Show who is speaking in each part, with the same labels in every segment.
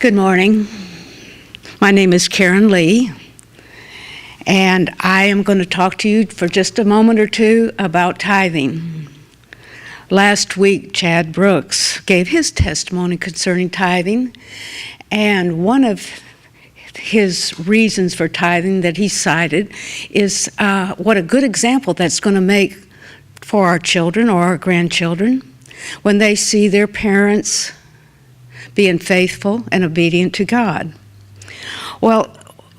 Speaker 1: Good morning. My name is Karen Lee, and I am going to talk to you for just a moment or two about tithing. Last week, Chad Brooks gave his testimony concerning tithing, and one of his reasons for tithing that he cited is what a good example that's going to make for our children or our grandchildren when they see their parents being faithful and obedient to God. Well,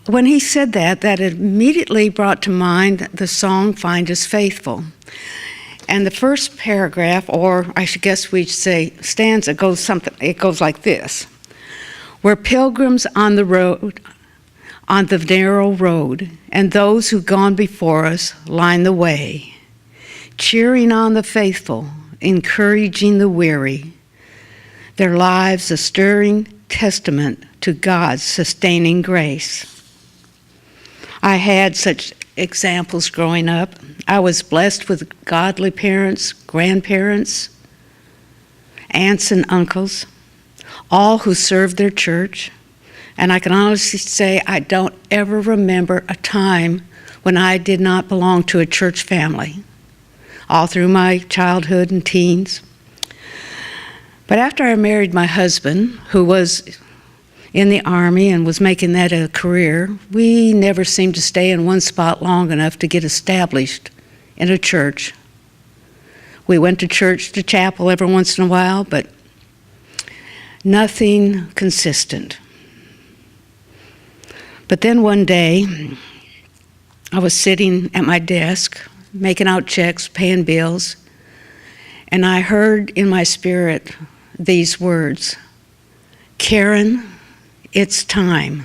Speaker 1: when he said that, that immediately brought to mind the song, Find Us Faithful. And the first paragraph, or I should guess we'd say stanza, it goes like this. We're pilgrims on the road, on the narrow road, and those who've gone before us line the way, cheering on the faithful, encouraging the weary, their lives a stirring testament to God's sustaining grace. I had such examples growing up. I was blessed with godly parents, grandparents, aunts and uncles, all who served their church. And I can honestly say I don't ever remember a time when I did not belong to a church family, all through my childhood and teens. But after I married my husband, who was in the Army and was making that a career, we never seemed to stay in one spot long enough to get established in a church. We went to church, to chapel every once in a while, but nothing consistent. But then one day, I was sitting at my desk, making out checks, paying bills, and I heard in my spirit these words, Karen, it's time.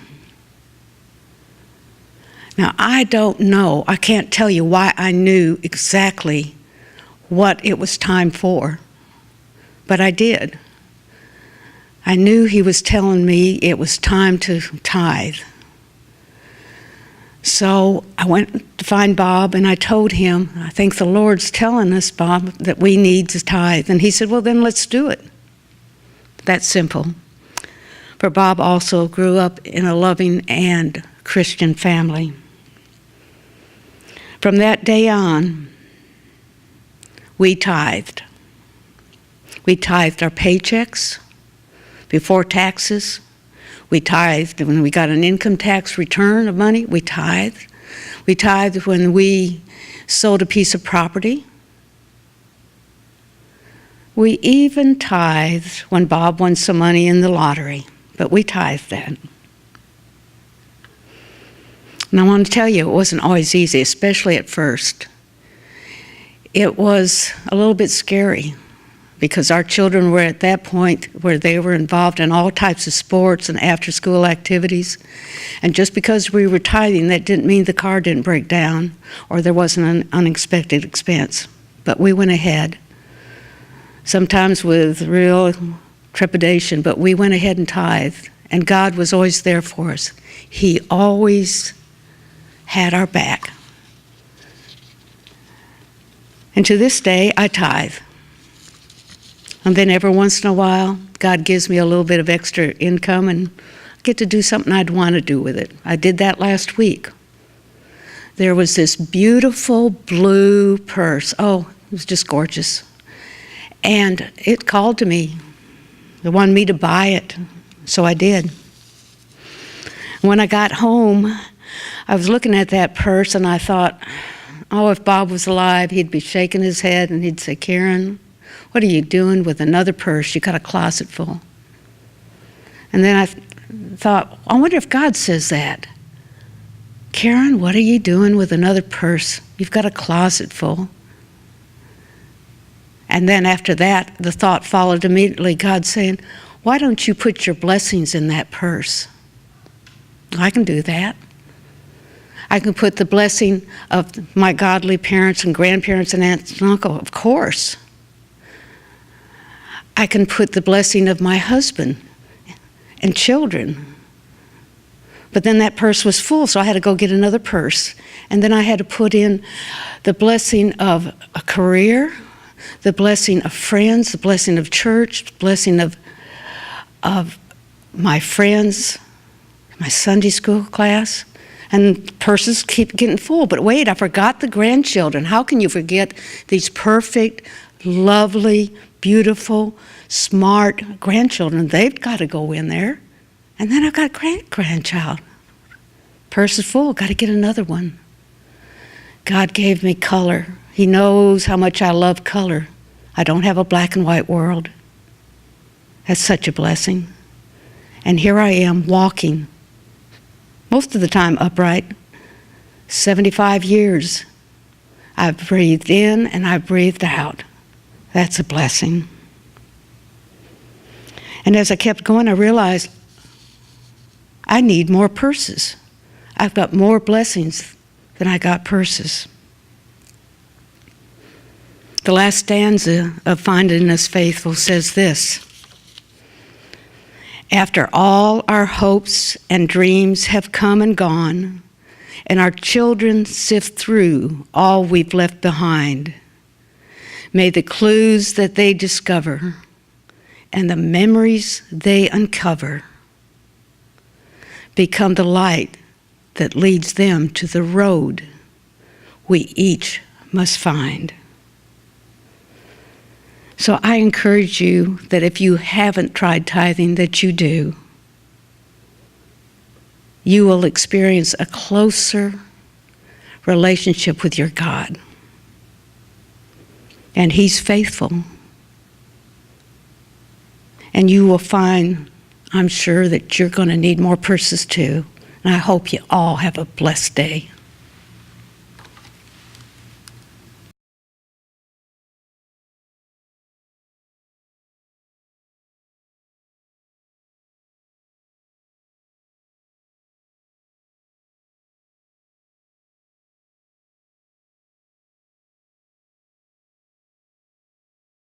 Speaker 1: Now, I don't know, I can't tell you why I knew exactly what it was time for, but I did. I knew he was telling me it was time to tithe. So I went to find Bob and I told him, I think the Lord's telling us, Bob, that we need to tithe. And he said, well, then let's do it. That's simple. For Bob also grew up in a loving and Christian family. From that day on, we tithed. We tithed our paychecks before taxes. We tithed when we got an income tax return of money. We tithed. We tithed when we sold a piece of property. We even tithed when Bob won some money in the lottery, but we tithed that. And I want to tell you, it wasn't always easy, especially at first. It was a little bit scary because our children were at that point where they were involved in all types of sports and after-school activities. And just because we were tithing, that didn't mean the car didn't break down or there wasn't an unexpected expense. But we went ahead, sometimes with real trepidation, but we went ahead and tithed. And God was always there for us. He always had our back. And to this day, I tithe. And then every once in a while, God gives me a little bit of extra income and I get to do something I'd want to do with it. I did that last week. There was this beautiful blue purse. Oh, it was just gorgeous. And it called to me. It wanted me to buy it, so I did. When I got home, I was looking at that purse and I thought, oh, if Bob was alive, he'd be shaking his head and he'd say, Karen, what are you doing with another purse? You got a closet full. And then I thought, I wonder if God says that. Karen, what are you doing with another purse? You've got a closet full. And then after that, the thought followed immediately, God saying, why don't you put your blessings in that purse? I can do that. I can put the blessing of my godly parents and grandparents and aunts and uncle, of course. I can put the blessing of my husband and children. But then that purse was full, so I had to go get another purse. And then I had to put in the blessing of a career, the blessing of friends, the blessing of church, the blessing of my friends, my Sunday school class, and purses keep getting full. But wait, I forgot the grandchildren. How can you forget these perfect, lovely, beautiful, smart grandchildren? They've got to go in there. And then I've got a grandchild. Purse is full, got to get another one. God gave me color. He knows how much I love color. I don't have a black and white world. That's such a blessing. And here I am walking, most of the time upright, 75 years. I've breathed in and I've breathed out. That's a blessing. And as I kept going, I realized I need more purses. I've got more blessings than I got purses. The last stanza of Finding Us Faithful says this: after all our hopes and dreams have come and gone, and our children sift through all we've left behind, may the clues that they discover and the memories they uncover become the light that leads them to the road we each must find. So I encourage you that if you haven't tried tithing, that you do. You will experience a closer relationship with your God. And He's faithful. And you will find, I'm sure, that you're going to need more purses too. And I hope you all have a blessed day.